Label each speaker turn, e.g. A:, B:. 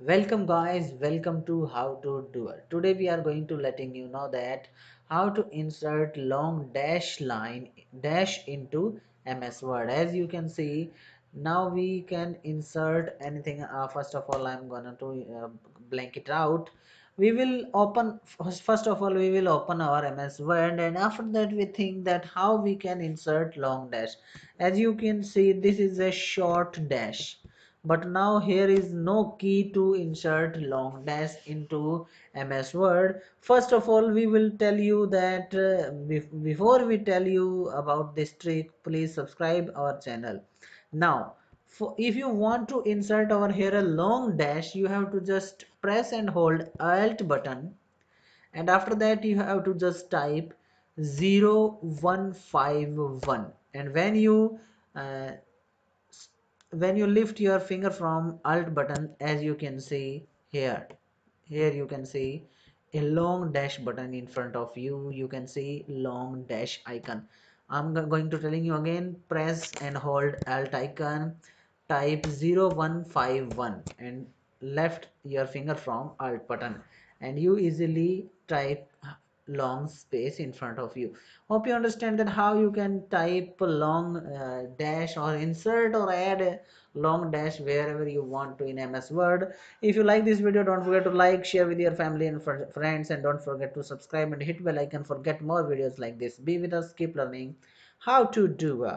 A: Welcome guys, welcome to How to Do It. Today we are going to letting you know that how to insert long dash line dash into MS Word. As you can see, now we can insert anything. First of all, I'm gonna to blank it out. We will open first of all we will open our MS Word, and after that we think that how we can insert long dash. As you can see, this is a short dash, but now here is no key to insert long dash into MS Word. First of all, we will tell you that before we tell you about this trick, please subscribe our channel. Now, if you want to insert over here a long dash, you have to just press and hold Alt button, and after that you have to just type 0151, and uh, when you lift your finger from alt button, as you can see here you can see a long dash button in front of you. You can see long dash icon. I'm going to telling you again: press and hold alt icon, type 0151 and left your finger from alt button, and you easily type long space in front of you. Hope you understand that how you can type a long dash or insert or add a long dash wherever you want to in MS Word. If you like this video, don't forget to like, share with your family and friends, and don't forget to subscribe and hit bell icon for get more videos like this. Be with us, keep learning how to do